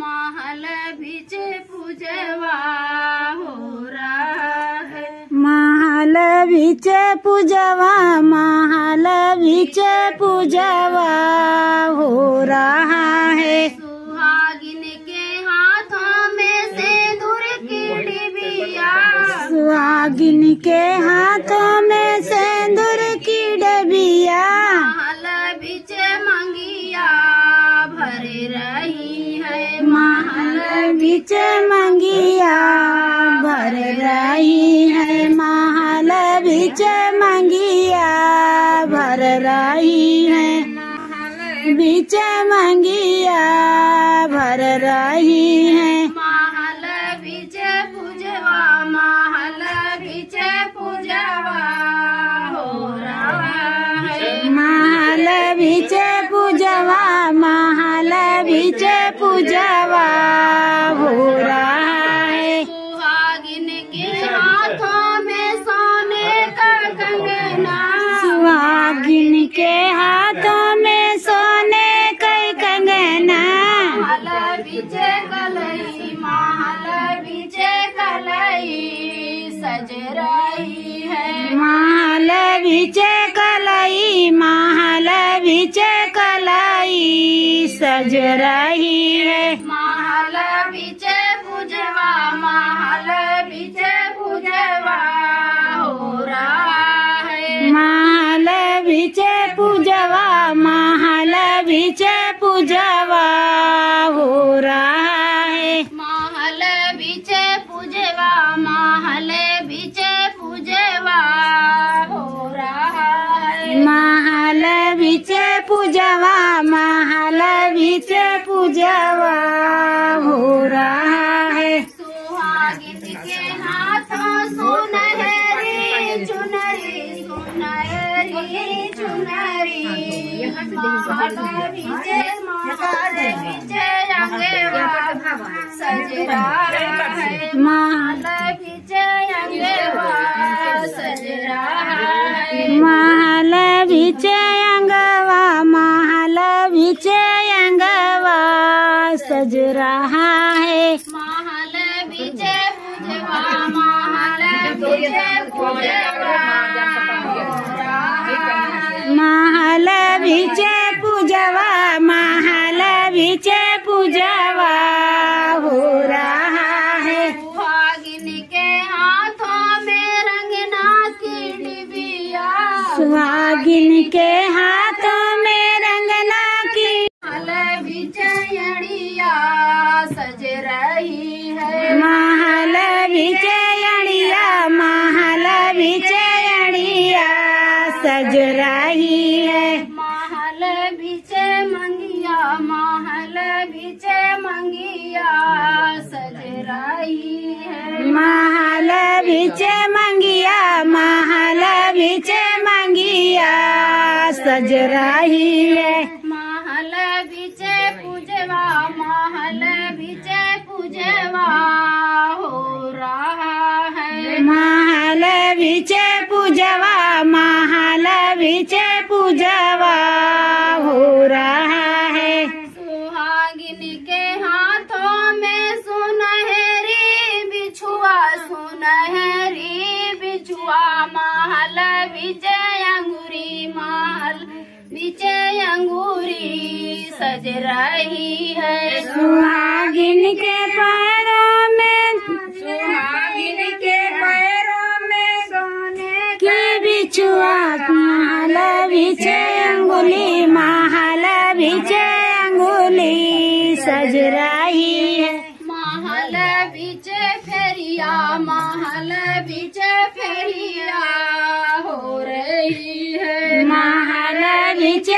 महल बीच पूजवा हो रहा है। महल बीच पूजवा, महल बीच पूजवा हो रहा है। सुहागिन के हाथों में सिंदूर की डिबिया, सुहागिन के हाथों में सिंदूर की डबिया, महल बीच मंगिया भर रही है। महल बीच मंगिया भर रही है। महल बीच मंगिया भर रही है। बीच मंगिया भर रही है। महल बीच पूजवा, महल बीच पूजवा हो रहा है। महल बीच पूजवा, महल बीच पूजवा हो रहा है। सुहागिन के हाथों में सोने का कंगना, सुहागिन के हाथों में सोने का कंगना, महल बीच कलई, महल बीच कलई सज रही है। महल बीच कलई, महल बीच कलई सज रही है। महल बीच पूजवा, महल बीच पूजवा हो रहा है। महल बीच पूजवा, महल बीच पूजवा हो रहा है। महल बीच पूजवा, महल बीच पूजवा हो रहा है। महल बीच पूजवा, महल बीच पूजवा हो रहा है। सुहागिन के हाथों सुनहरी चुनरी, सुनहरी चुनरी, महल बीच, महल बीच अंगवा सज रहा है। महल बीच अंगवा सज रहा है। महल बीच अंगवा, महल बीच अंगवा सज रहा है। महल बीच पूजवा, महल बीच पूजवा हो रहा है। महल बीच पूजवा, महल बीच पूजवा हो रहा है। सुहागिन के हाथों में रंगना की डिबिया, सुहागिन के हाथों में रंगना की, महल बीच अड़िया सज रही है। महल बीच अड़िया, महल बीच अड़िया सज रही है। महल बीच मंगिया, महल बीच मंगिया सज रही है। महल बीच मंगिया, महल बीच मंगिया सज रही है। महल बीच पूजवा, महल बीच पूजवा हो रहा है। महल बीच पूजवा, महल बीच पूजवा हो रहा है। सुहागिन के हाथों में सुनहरी बिछुआ, सुनहरी बिछुआ, महल बीच अंगूरी, महल बीच अंगूरी सज रही है। सुहागिन के पैरों में, सुहागिन के पैरों में सोने की बिछुआ, महल बीच अंगुली, महल बीच अंगुली सज रही है। महल बीच फेरिया, महल बीच फेरिया हो रही है। महल बीच